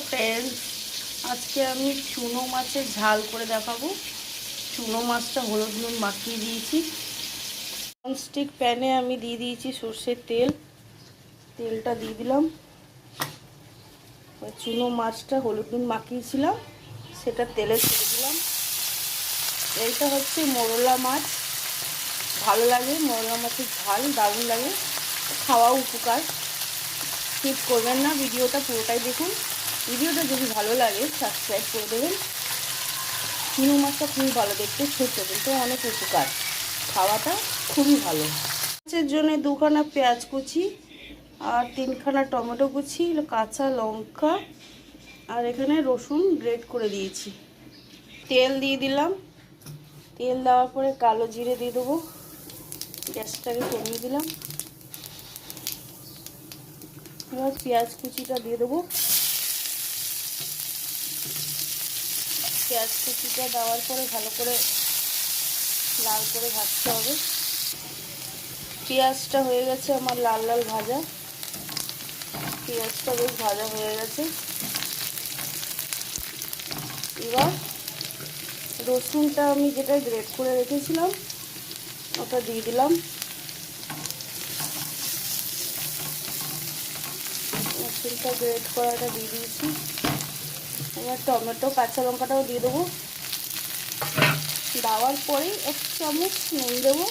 Friends, আজকে আমি চুনো মাছের ঝাল করে দেখাবো। চুনো মাছটা হলুদ নুন মাখিয়ে দিয়েছি। ননস্টিক প্যানে আমি দিয়ে দিয়েছি সর্ষের তেল। তেলটা দিয়ে দিলাম। চুনো মাছটা হলুদ নুন মাখিয়েছিলাম সেটা তেলে ছেড়ে দিলাম। এইটা হচ্ছে মোরলা মাছ। ভালো লাগে, মোরলা মাছের ঝাল দারুণ লাগে, খাওয়া উপকার। স্কিপ করবেন না, ভিডিওটা পুরোটাই দেখুন। ভিডিওটা যদি ভালো লাগে সাবস্ক্রাইব করে দেবেন। চুনো মাছটা খুবই ভালো দেখতে, ছোট কিন্তু অনেক উপকার, খাওয়াটা খুবই ভালো। মাছের জন্য 2খানা পেঁয়াজ কুচি আর 3খানা টমেটো কুচি, কাঁচা লঙ্কা আর এখানে রসুন গ্রেট করে দিয়েছি। তেল দিয়ে দিলাম। তেল দেওয়ার পরে কালো জিরে দিয়ে দেবো। গ্যাসটাকে কমিয়ে দিলাম। এবার পেঁয়াজ কুচিটা দিয়ে দেবো। পেঁয়াজ কুচিটা দেওয়ার পরে ভালো করে লাল করে ভাজতে হবে। পেঁয়াজটা হয়ে গেছে আমার লাল লাল ভাজা। পেঁয়াজটা বেশ ভাজা হয়ে গেছে। এবার রসুনটা আমি যেটা গ্রেট করে রেখেছিলাম ওটা দিয়ে দিলাম। রসুনটা গ্রেট করাটা দিয়ে দিয়েছি। এবার টমেটো কাঁচা লঙ্কাটাও দিয়ে দেবো। দেওয়ার পরেই 1 চামচ নুন দেবো,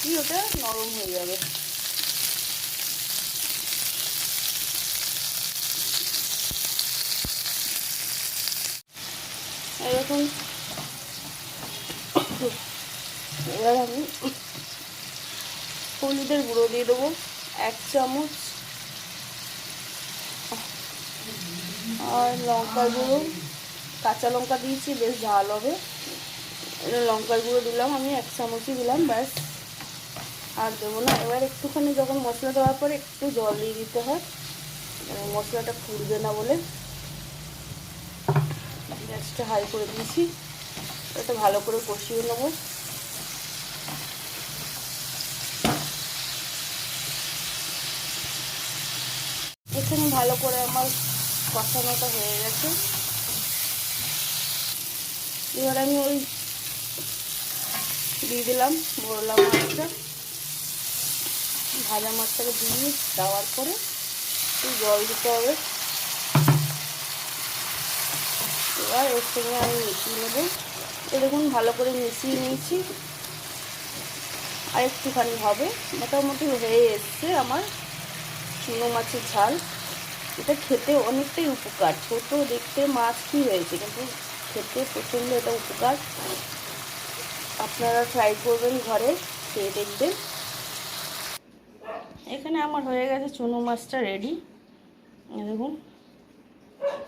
দিয়ে ওটা নরম হয়ে যাবে। এরকম এবার আমি হলুদের গুঁড়ো দিয়ে দেবো 1 চামচ, আর লঙ্কার গুঁড়ো, কাঁচা লঙ্কা দিয়েছি বেশ ঝাল হবে, লঙ্কার গুঁড়ো দিলাম আমি 1 চামচই দিলাম, ব্যাস আর দেবো না। এবার একটুখানি যখন মশলা দেওয়ার পরে একটু জল দিয়ে দিতে হয়, মশলাটা ফুটবে না বলে। গ্যাসটা হাই করে দিয়েছি। এটা ভালো করে কষিয়ে নেবো। এখানে ভালো করে আমার কষানোটা হয়ে গেছে। এবার আমি ওই দিয়ে দিলাম মোরলা মাছটা, ভাজা মাছটাকে দিয়ে দেওয়ার পরে একটু জল দিতে হবে। এবার এর সঙ্গে আমি মিশিয়ে নেবো। দেখুন ভালো করে মিশিয়ে নিয়েছি। আর একটুখানি হবে, মোটামুটি হয়ে এসছে আমার চুনো মাছের ঝাল। এটা খেতে অনেকটাই উপকার। ছোট দেখতে মাছ কি হয়েছে, কিন্তু খেতে প্রচণ্ড এটা উপকার। আপনারা ট্রাই করবেন, ঘরে খেয়ে দেখবেন। এখানে আমার হয়ে গেছে চুনো মাছটা রেডি। দেখুন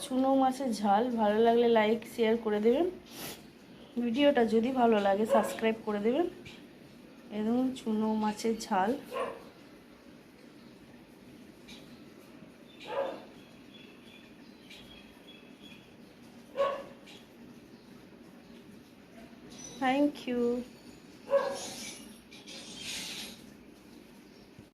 চুনো মাছের ঝাল। ভালো লাগলে লাইক শেয়ার করে দেবেন। ভিডিওটা যদি ভালো লাগে সাবস্ক্রাইব করে দেবেন। এই দেখুন চুনো মাছের ঝাল। Thank you.